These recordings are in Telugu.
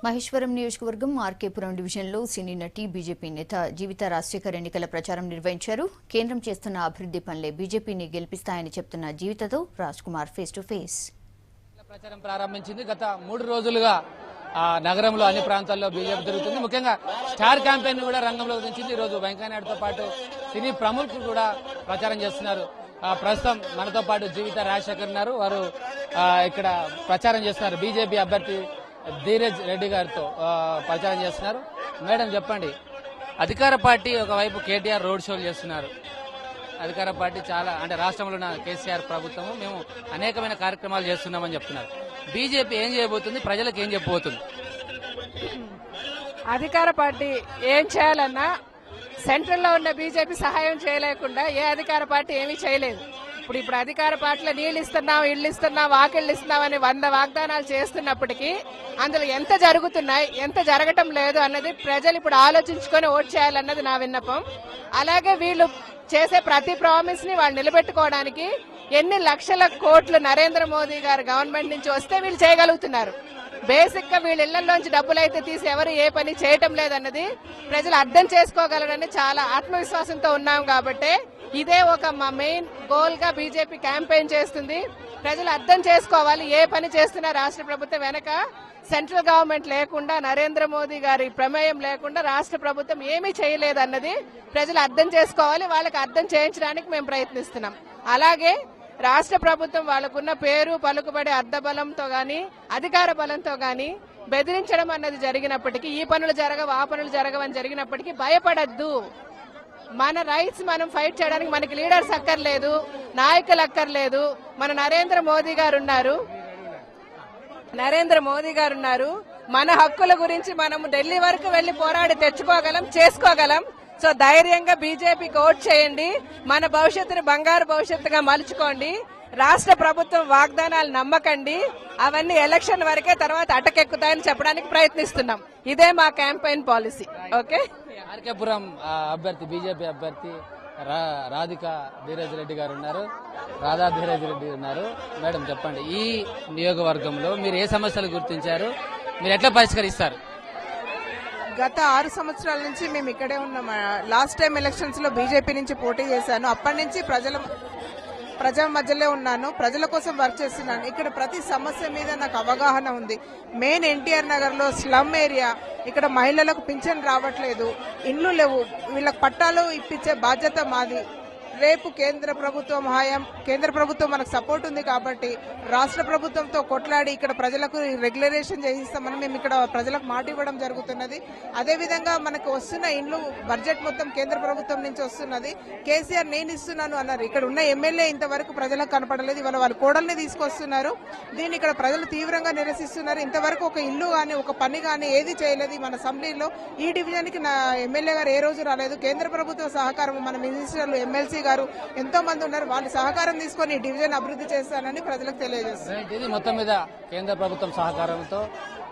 మహేశ్వరం నియోజకవర్గం ఆర్కేపురం డివిజన్లో సినీ నటి బీజేపీ నేత జీవిత రాజశేఖర్ ఎన్నికల ప్రచారం నిర్వహించారు. కేంద్రం చేస్తున్న అభివృద్ధి పనులే బీజేపీని గెలిపిస్తాయని చెప్తున్న జీవితతో Raj Kumar face to face. ప్రచారం ప్రారంభించింది. గత 3 రోజులుగా నగరంలో అన్ని ప్రాంతాల్లో బీజేపీ జరుగుతుంది. ముఖ్యంగా స్టార్ క్యాంపెయిన్ కూడా రంగంలోకి దించింది. ఈ రోజు వెంకయ్యనాయుడుతో పాటు సినీ ప్రముఖులు కూడా ప్రచారం చేస్తున్నారు. ప్రస్తుతం మనతో పాటు జీవిత రాజశేఖర్ ఉన్నారు. వారు ఇక్కడ ప్రచారం చేస్తున్నారు. బీజేపీ అభ్యర్థి ధీరజ్ రెడ్డి గారితో ప్రచారం చేస్తున్నారు. మేడం చెప్పండి, అధికార పార్టీ ఒకవైపు కేటీఆర్ రోడ్ షోలు చేస్తున్నారు. అధికార పార్టీ చాలా అంటే రాష్ట్రంలో ఉన్న కేసీఆర్ ప్రభుత్వము మేము అనేకమైన కార్యక్రమాలు చేస్తున్నామని చెప్తున్నారు. బీజేపీ ఏం చేయబోతుంది, ప్రజలకు ఏం చెప్పబోతుంది? అధికార పార్టీ ఏం చేయాలన్నా సెంట్రల్ లో ఉన్న బీజేపీ సహాయం చేయలేకుండా ఏ అధికార పార్టీ ఏమీ చేయలేదు. ఇప్పుడు అధికార పార్టీలో నీళ్లు ఇస్తున్నాం, ఇళ్లు ఇస్తున్నాం, వాకిళ్లు ఇస్తున్నాం అని 100 వాగ్దానాలు చేస్తున్నప్పటికీ అందులో ఎంత జరుగుతున్నాయి, ఎంత జరగటం లేదు అన్నది ప్రజలు ఇప్పుడు ఆలోచించుకొని ఓట్ చేయాలన్నది నా విన్నపం. అలాగే వీళ్ళు చేసే ప్రతి ప్రామిస్ ని వాళ్ళు నిలబెట్టుకోవడానికి ఎన్ని లక్షల కోట్లు నరేంద్ర మోదీ గారు గవర్నమెంట్ నుంచి వస్తే వీళ్ళు చేయగలుగుతున్నారు. బేసిక్ గా వీళ్ళ ఇళ్లలోంచి డబ్బులు అయితే తీసి ఎవరు ఏ పని చేయటం లేదన్నది ప్రజలు అర్థం చేసుకోగలరని చాలా ఆత్మవిశ్వాసంతో ఉన్నాం. కాబట్టి ఇదే ఒక మా మెయిన్ గోల్ గా బీజేపీ క్యాంపెయిన్ చేస్తుంది. ప్రజలు అర్థం చేసుకోవాలి, ఏ పని చేస్తున్నా రాష్ట్ర ప్రభుత్వం వెనక సెంట్రల్ గవర్నమెంట్ లేకుండా, నరేంద్ర మోదీ గారి ప్రమేయం లేకుండా రాష్ట్ర ప్రభుత్వం ఏమీ చేయలేదన్నది ప్రజలు అర్థం చేసుకోవాలి. వాళ్ళకి అర్థం చేయించడానికి మేము ప్రయత్నిస్తున్నాం. అలాగే రాష్ట్ర ప్రభుత్వం వాళ్ళకున్న పేరు పలుకుబడి అర్ధబలంతో గాని అధికార బలంతో గాని బెదిరించడం అన్నది జరిగినప్పటికీ, ఈ పనులు జరగవు ఆ పనులు జరగవని జరిగినప్పటికీ భయపడద్దు. మన రైట్స్ మనం ఫైట్ చేయడానికి మనకి లీడర్స్ అక్కర్లేదు, నాయకులు అక్కర్లేదు. మన నరేంద్ర మోదీ గారు ఉన్నారు. మన హక్కుల గురించి మనం ఢిల్లీ వరకు వెళ్లి పోరాడి తెచ్చుకోగలం, చేసుకోగలం. సో ధైర్యంగా బీజేపీకి ఓట్ చేయండి. మన భవిష్యత్తుని బంగారు భవిష్యత్తుగా మలుచుకోండి. రాష్ట్ర ప్రభుత్వం వాగ్దానాలు నమ్మకండి. అవన్నీ ఎలక్షన్ వరకే, తర్వాత అటకెక్కుతాయని చెప్పడానికి ప్రయత్నిస్తున్నాం. ఇదే మా క్యాంపెయిన్ పాలసీ. ఓకే. ఆర్కేపురం అభ్యర్థి బీజేపీ అభ్యర్థి రాధికా ధీరజ్ రెడ్డి గారు ఉన్నారు. రాధా ధీరజ్ రెడ్డి ఉన్నారు. మేడం చెప్పండి, ఈ నియోజకవర్గంలో మీరు ఏ సమస్యలు గుర్తించారు, మీరు ఎట్లా పరిష్కరిస్తారు? గత 6 సంవత్సరాల నుంచి మేము ఇక్కడే ఉన్నాం. లాస్ట్ టైం ఎలక్షన్స్ లో బీజేపీ నుంచి పోటీ చేశాను. అప్పటి నుంచి ప్రజల మధ్యలో ఉన్నాను, ప్రజల కోసం వర్క్ చేస్తున్నాను. ఇక్కడ ప్రతి సమస్య మీద నాకు అవగాహన ఉంది. మెయిన్ ఎన్టీఆర్ నగర్ లో స్లమ్ ఏరియా, ఇక్కడ మహిళలకు పింఛన్ రావట్లేదు, ఇండ్లు లేవు. వీళ్ళకి పట్టాలు ఇప్పించే బాధ్యత మాది. రేపు కేంద్ర ప్రభుత్వం మనకు సపోర్ట్ ఉంది కాబట్టి రాష్ట్ర ప్రభుత్వంతో కొట్లాడి ఇక్కడ ప్రజలకు రెగ్యులరేషన్ చేయిస్తామని మేము ఇక్కడ ప్రజలకు మాట ఇవ్వడం జరుగుతున్నది. అదేవిధంగా మనకు వస్తున్న ఇండ్లు బడ్జెట్ మొత్తం కేంద్ర ప్రభుత్వం నుంచి వస్తున్నది. కేసీఆర్ నేను ఇస్తున్నాను అన్నారు. ఇక్కడ ఉన్న ఎమ్మెల్యే ఇంతవరకు ప్రజలకు కనపడలేదు. ఇవాళ వాళ్ళ కోడల్ని తీసుకొస్తున్నారు. దీన్ని ఇక్కడ ప్రజలు తీవ్రంగా నిరసిస్తున్నారు. ఇంతవరకు ఒక ఇల్లు గానీ ఒక పని గానీ ఏది చేయలేదు. మన అసెంబ్లీలో ఈ డివిజన్ కి నా ఎమ్మెల్యే గారు ఏ రోజు రాలేదు. కేంద్ర ప్రభుత్వ సహకారం, మన మినిస్టర్లు ఎమ్మెల్సీ గారు ఎంతో మంది ఉన్నారు. వాళ్ళు సహకారం తీసుకొని డివిజన్ అభివృద్ధి చేస్తానని ప్రజలకు తెలియజేస్తారు. ఇది మొత్తం మీద కేంద్ర ప్రభుత్వం సహకారంతో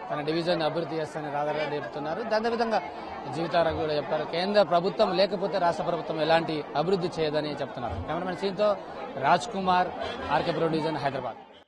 తన డివిజన్ అభివృద్ధి చేస్తానని రాధారెడ్డి చెప్తున్నారు. అదేవిధంగా జీవితారావు కూడా చెప్పారు, కేంద్ర ప్రభుత్వం లేకపోతే రాష్ట్ర ప్రభుత్వం ఎలాంటి అభివృద్ధి చేయదని చెప్తున్నారు. కెమెరామెన్ సీన్తో రాజ్ కుమార్, ఆర్కేపురం డివిజన్, హైదరాబాద్.